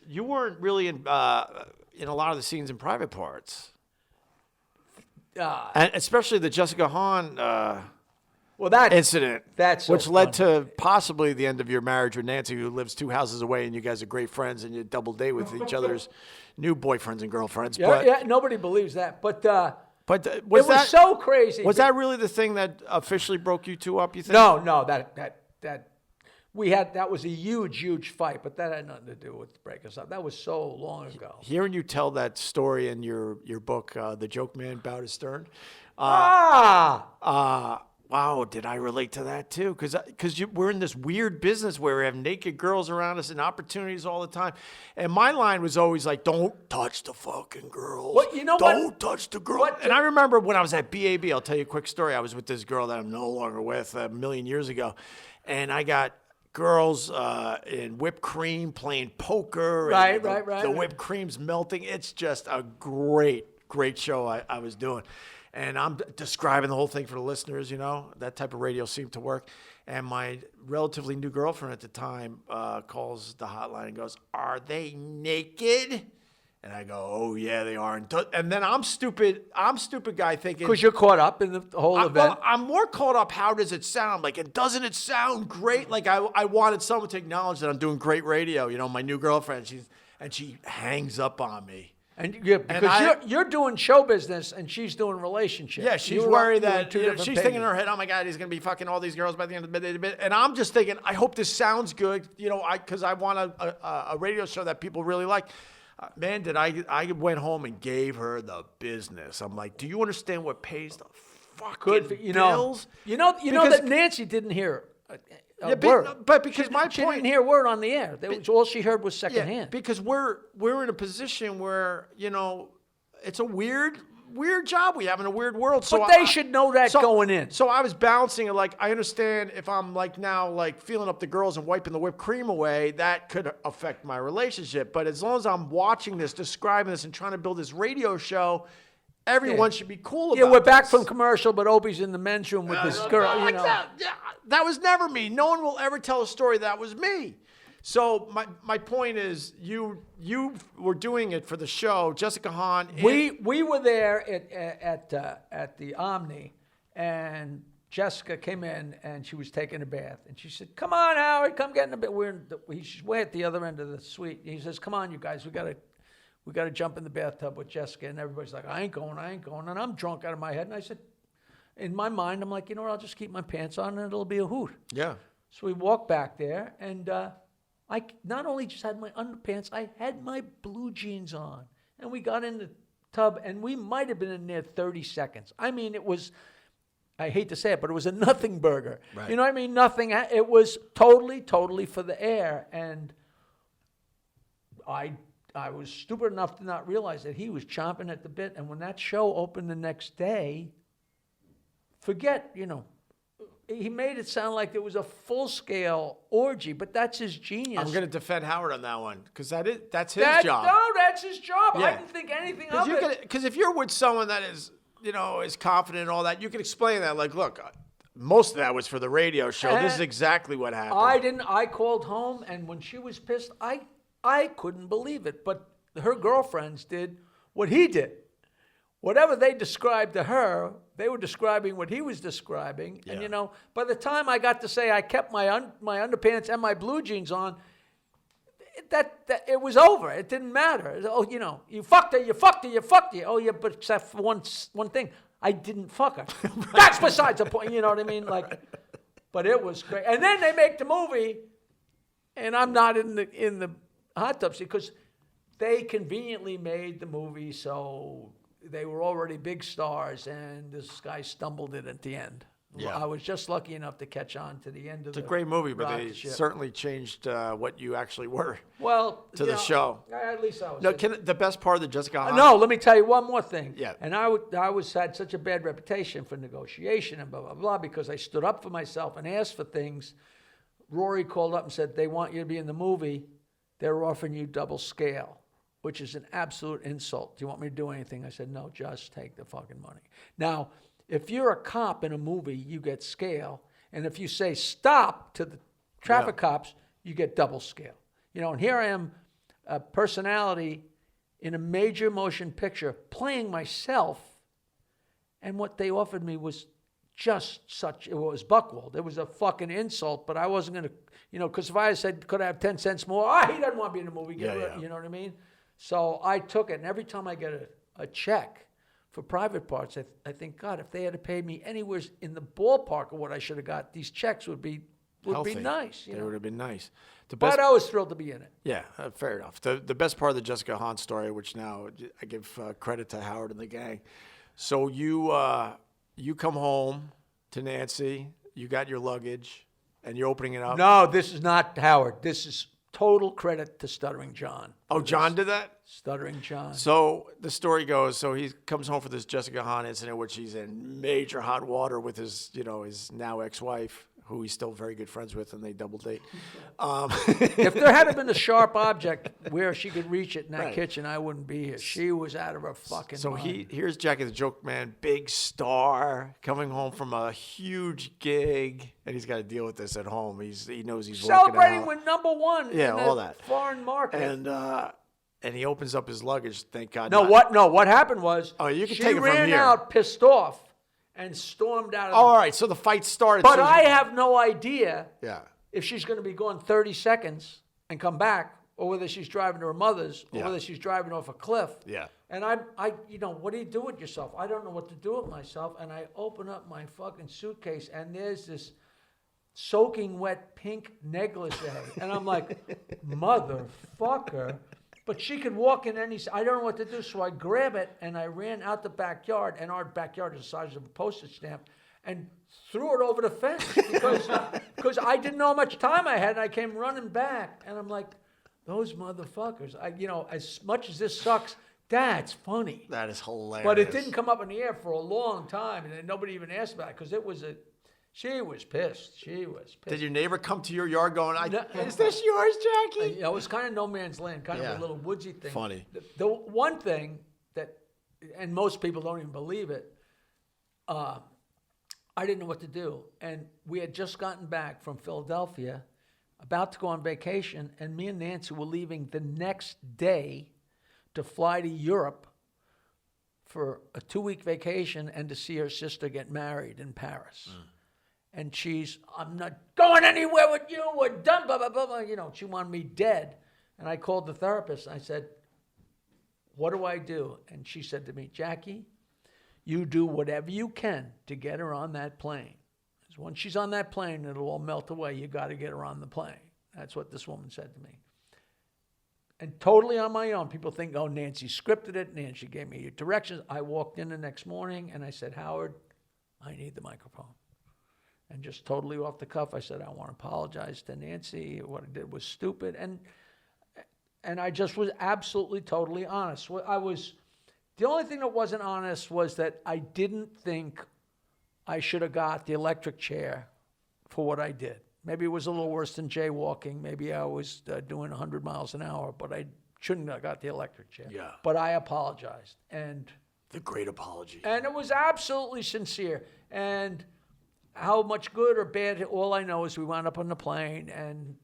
you weren't really in a lot of the scenes in Private Parts. And especially the Jessica Hahn incident, which led to possibly the end of your marriage with Nancy, who lives 2 houses away, and you guys are great friends, and you double date with each other's new boyfriends and girlfriends. Yeah, nobody believes that. But it was so crazy. Was that really the thing that officially broke you two up, you think? No, that was a huge fight, but that had nothing to do with breaking us up. That was so long ago. Hearing you tell that story in your book, The Joke Man Bowed His Stern. Wow, did I relate to that too? Because we're in this weird business where we have naked girls around us and opportunities all the time. And my line was always like, don't touch the fucking girls. Well, you know don't touch the girls. And I remember when I was at BAB, I'll tell you a quick story. I was with this girl that I'm no longer with a million years ago. And I got girls in whipped cream playing poker. Right. The whipped cream's melting. It's just a great show I was doing. And I'm describing the whole thing for the listeners, that type of radio seemed to work. And my relatively new girlfriend at the time calls the hotline and goes, "Are they naked?" And I go, "Oh yeah, they are." And then I'm stupid guy thinking, because you're caught up in the whole event. Well, I'm more caught up. How does it sound? Like, doesn't it sound great? Like I wanted someone to acknowledge that I'm doing great radio. My new girlfriend, she hangs up on me. Because you're doing show business and she's doing relationships. Yeah, she's worried that she's thinking in her head, "Oh my God, he's going to be fucking all these girls by the end of the day." And I'm just thinking, I hope this sounds good, because I want a radio show that people really like. Man, I went home and gave her the business. I'm like, "Do you understand what pays the fucking bills?" You know that Nancy didn't hear a word. But because she didn't hear a word on the air. All she heard was secondhand. Yeah, because we're in a position where it's a weird job we have in a weird world. But they should know that going in. So I was balancing it. Like, I understand if I'm now feeling up the girls and wiping the whipped cream away, that could affect my relationship. But as long as I'm watching this, describing this, and trying to build this radio show, everyone should be cool about it. Yeah, we're back from commercial, but Opie's in the men's room with this girl. That was never me. No one will ever tell a story that was me. So my point is, you were doing it for the show, Jessica Hahn. We were there at the Omni, and Jessica came in and she was taking a bath, and she said, "Come on, Howard, come get in the bath." She's way at the other end of the suite. And he says, "Come on, you guys, we got to jump in the bathtub with Jessica." And everybody's like, I ain't going. And I'm drunk out of my head. And I said, in my mind, I'm like, I'll just keep my pants on and it'll be a hoot. Yeah. So we walked back there, and I not only just had my underpants, I had my blue jeans on. And we got in the tub, and we might have been in there 30 seconds. I mean, it was, I hate to say it, but it was a nothing burger. Right. You know what I mean? Nothing. It was totally for the air. And I was stupid enough to not realize that he was chomping at the bit. And when that show opened the next day, he made it sound like there was a full-scale orgy, but that's his genius. I'm going to defend Howard on that one, because that's his job. No, that's his job. Yeah. I didn't think anything of it. Because if you're with someone that is, is confident and all that, you can explain that. Like, look, most of that was for the radio show. This is exactly what happened. I called home, and when she was pissed, I couldn't believe it. But her girlfriends did what he did. Whatever they described to her, they were describing what he was describing. Yeah. And, by the time I got to say I kept my underpants and my blue jeans on, that it was over. It didn't matter. Oh, you fucked her. Oh, yeah, but except for one thing. I didn't fuck her. That's besides the point. You know what I mean? But it was great. And then they make the movie, and I'm not in the hot tub seat, because they conveniently made the movie so they were already big stars, and this guy stumbled it at the end. Yeah. I was just lucky enough to catch on to the end of It's a great movie, but they certainly changed what you actually were to the show. At least I was. No, the best part of the Jessica Hahn? No, let me tell you one more thing. Yeah. And I had such a bad reputation for negotiation and blah, blah, blah, because I stood up for myself and asked for things. Rory called up and said, "They want you to be in the movie. They're offering you double scale," which is an absolute insult. "Do you want me to do anything?" I said, "No, just take the fucking money." Now, if you're a cop in a movie, you get scale. And if you say stop to the traffic cops, you get double scale. And here I am. a personality in a major motion picture playing myself, and what they offered me was just such, it was buckwild. It was a fucking insult, but I wasn't going to, because if I had said, could I have 10 cents more? He doesn't want to be in the movie. You know what I mean? So I took it, and every time I get a check for private parts, I think, God, if they had paid me anywhere in the ballpark of what I should have got, these checks would be nice. They would have been nice. But I was thrilled to be in it. Yeah, fair enough. The best part of the Jessica Hahn story, which now I give credit to Howard and the gang. So you come home to Nancy, you got your luggage, and you're opening it up. No, this is not Howard. This is total credit to Stuttering John. Oh, John did that? Stuttering John. So the story goes, so he comes home for this Jessica Hahn incident, which he's in major hot water with his now ex-wife, who he's still very good friends with, and they double date. If there had been a sharp object where she could reach it in that kitchen, I wouldn't be here. She was out of her fucking mind. Here's Jackie the Joke Man, big star, coming home from a huge gig, and he's got to deal with this at home. He knows he's celebrating with #1 in all that foreign market. And he opens up his luggage, thank God. What happened was you can she take it from ran here. out pissed off and stormed out of all right, so the fight started. But I have no idea Yeah. if she's going to be gone 30 seconds and come back, or whether she's driving to her mother's, or whether she's driving off a cliff. Yeah. And what do you do with yourself? I don't know what to do with myself. And I open up my fucking suitcase, and there's this soaking wet pink negligee. And I'm like, motherfucker. But she could walk in I don't know what to do. So I grab it, and I ran out the backyard, and our backyard is the size of a postage stamp, and threw it over the fence because I didn't know how much time I had, and I came running back, and I'm like, those motherfuckers. As much as this sucks, that's funny. That is hilarious. But it didn't come up in the air for a long time, and then nobody even asked about it because she was pissed. She was pissed. Did your neighbor come to your yard going, is this yours, Jackie? It was kind of no man's land, kind of a little woodsy thing. Funny. The one thing that, and most people don't even believe it, I didn't know what to do. And we had just gotten back from Philadelphia, about to go on vacation, and me and Nancy were leaving the next day to fly to Europe for a 2-week vacation and to see her sister get married in Paris. And I'm not going anywhere with you. We're done, blah, blah, blah, blah. She wanted me dead. And I called the therapist. And I said, what do I do? And she said to me, Jackie, you do whatever you can to get her on that plane. Because once she's on that plane, it'll all melt away. You got to get her on the plane. That's what this woman said to me. And totally on my own. People think, oh, Nancy scripted it. Nancy gave me directions. I walked in the next morning and I said, Howard, I need the microphone. And just totally off the cuff, I said, I want to apologize to Nancy. What I did was stupid. And I just was absolutely, totally honest. The only thing that wasn't honest was that I didn't think I should have got the electric chair for what I did. Maybe it was a little worse than jaywalking. Maybe I was doing 100 miles an hour, but I shouldn't have got the electric chair. Yeah. But I apologized. And the great apology. And it was absolutely sincere. And how much good or bad, all I know is we wound up on the plane and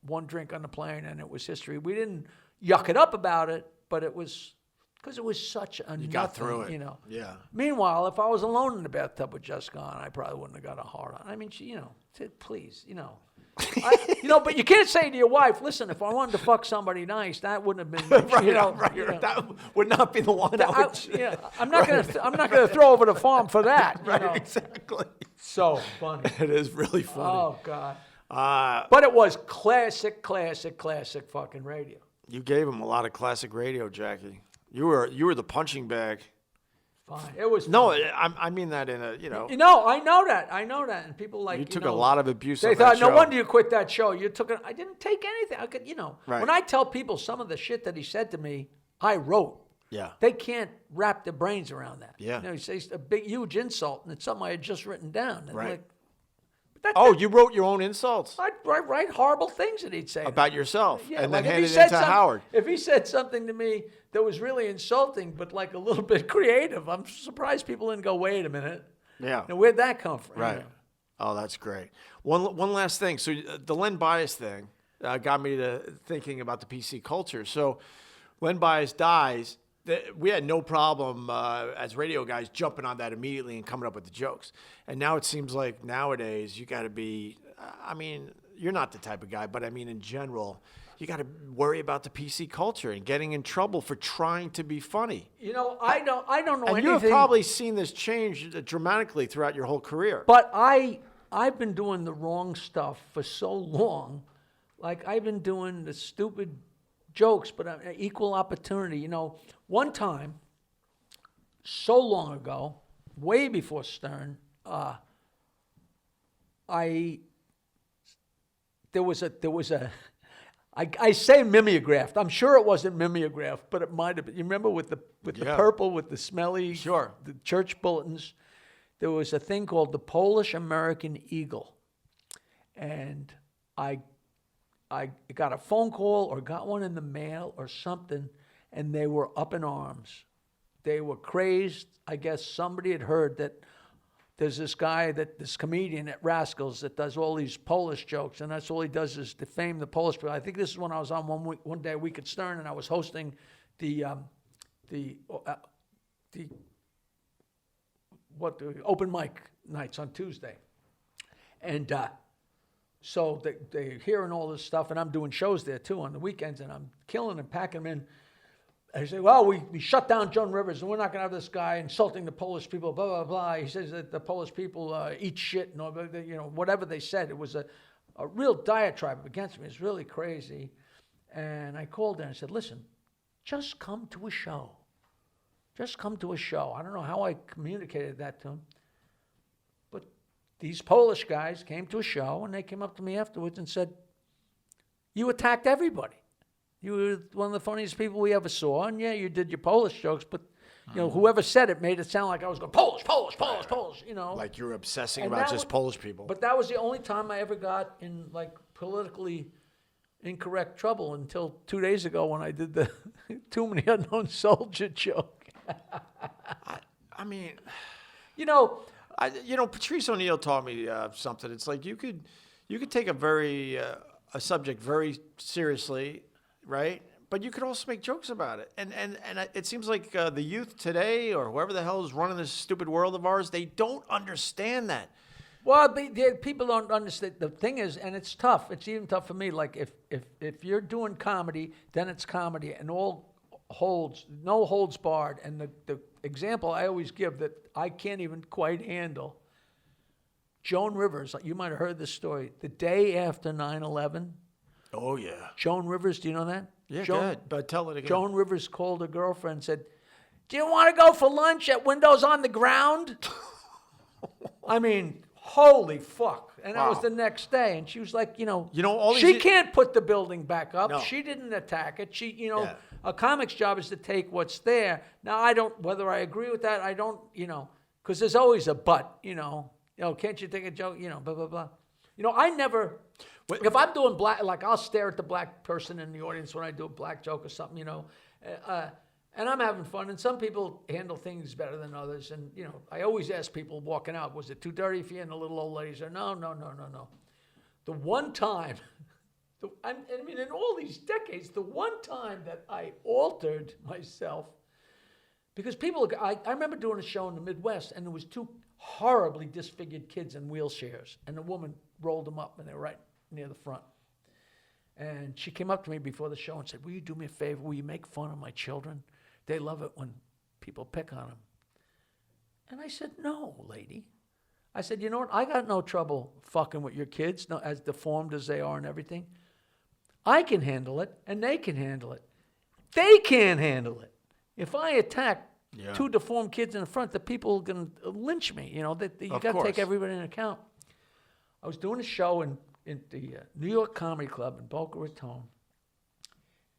one drink on the plane, and it was history. We didn't yuck it up about it, but it was because it was such a You got through it. Yeah. Meanwhile, if I was alone in the bathtub with Jessica on, I probably wouldn't have got a hard on. I mean, she, said, please, but you can't say to your wife, listen, if I wanted to fuck somebody nice, that wouldn't have been, right. That would not be the one. I'm not gonna throw over the farm for that. Right, exactly. So funny. It is really funny. Oh God. But it was classic fucking radio. You gave him a lot of classic radio, Jackie. You were the punching bag. Fine. It was no. fun. I mean that in a I know that, and people like you took a lot of abuse. They on thought, that no show. wonder you quit that show. You took it. I didn't take anything. I could, Right. When I tell people some of the shit that he said to me, I wrote. Yeah. They can't wrap their brains around that. Yeah. He says a big, huge insult, and it's something I had just written down. And right. You wrote your own insults? I'd write horrible things that he'd say. About yourself, yeah, and like then handed it to Howard. If he said something to me that was really insulting, but like a little bit creative, I'm surprised people didn't go, wait a minute. Yeah. Now, where'd that come from? Right. Oh, that's great. One last thing. So the Len Bias thing, got me to thinking about the PC culture. So Len Bias dies. We had no problem as radio guys jumping on that immediately and coming up with the jokes. And now it seems like nowadays you got to be, I mean, you're not the type of guy, but I mean in general, you got to worry about the PC culture and getting in trouble for trying to be funny. You know, I don't know And anything. you have probably seen this change dramatically throughout your whole career. But I've been doing the wrong stuff for so long. Like, I've been doing the stupid jokes, but equal opportunity. You know, one time, so long ago, way before Stern, there was a I say mimeographed. I'm sure it wasn't mimeographed, but it might have been. You remember with the purple, with the smelly, the church bulletins? There was a thing called the Polish American Eagle, and I got a phone call or got one in the mail or something, and they were up in arms. They were crazed. I guess somebody had heard that there's this guy, this comedian at Rascals that does all these Polish jokes, and that's all he does is defame the Polish people. I think this is when I was on one day a week at Stern, and I was hosting the open mic nights on Tuesday, and so they're hearing all this stuff, and I'm doing shows there too on the weekends, and I'm killing and packing them in. They say, well, we shut down Joan Rivers, and we're not going to have this guy insulting the Polish people, blah, blah, blah. He says that the Polish people eat shit, and all, you know, whatever they said. It was a real diatribe against me. It's really crazy. And I called in and I said, listen, just come to a show. Just come to a show. I don't know how I communicated that to him. But these Polish guys came to a show, and they came up to me afterwards and said, you attacked everybody. You were one of the funniest people we ever saw, and yeah, you did your Polish jokes, but you know, whoever said it made it sound like I was going Polish, you know. Like you're obsessing And about that just Polish people. But that was the only time I ever got in like politically incorrect trouble until 2 days ago when I did the Too Many Unknown Soldier joke. I mean, you know, Patrice O'Neill taught me something. It's like you could take a subject very seriously, right? But you could also make jokes about it. And it seems like the youth today, or whoever the hell is running this stupid world of ours, they don't understand that. Well, people don't understand. The thing is, and it's tough. It's even tough for me. Like if you're doing comedy, then it's comedy, and no holds barred. And the example I always give that I can't even quite handle. Joan Rivers, you might have heard this story. The day after 9/11. Oh yeah. Joan Rivers, do you know that? Yeah, go ahead, but tell it again. Joan Rivers called her girlfriend and said, do you want to go for lunch at Windows on the Ground? I mean, holy fuck. And that was the next day. And she was like, she can't put the building back up. No. She didn't attack it. A comic's job is to take what's there. Now, whether I agree with that, I don't, because there's always a but, can't you take a joke, blah, blah, blah. I never, if I'm doing black, like I'll stare at the black person in the audience when I do a black joke or something, and I'm having fun. And some people handle things better than others. And, I always ask people walking out, was it too dirty for you? And the little old lady said, no. The one time, in all these decades, the one time that I altered myself, because I remember doing a show in the Midwest, and there was two horribly disfigured kids in wheelchairs, and the woman rolled them up, and they were right near the front. And she came up to me before the show and said, will you do me a favor? Will you make fun of my children? They love it when people pick on them. And I said, no, lady. I said, you know what? I got no trouble fucking with your kids, as deformed as they are and everything. I can handle it, and they can handle it. They can't handle it. If I attack two deformed kids in the front, the people are going to lynch me. You got to take everybody into account. I was doing a show in the New York Comedy Club in Boca Raton,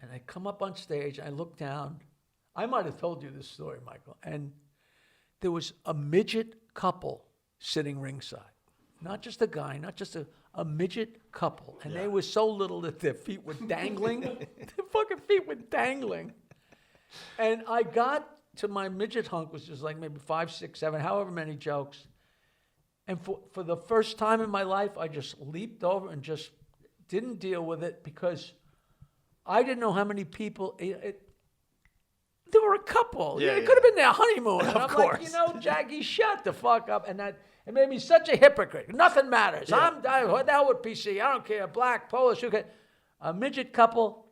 and I come up on stage. I look down. I might have told you this story, Michael. And there was a midget couple sitting ringside. Not just a guy, not just a midget couple. And they were so little that their feet were dangling. Their fucking feet were dangling. And I got to my midget hunk, which was like maybe 5, 6, 7, however many jokes. And for the first time in my life, I just leaped over and just didn't deal with it because I didn't know how many people. There were a couple. Yeah, It could have been their honeymoon. And Of I'm course. like, Jackie, shut the fuck up. And it made me such a hypocrite. Nothing matters. Yeah. What the hell with PC? I don't care. Black, Polish, UK. A midget couple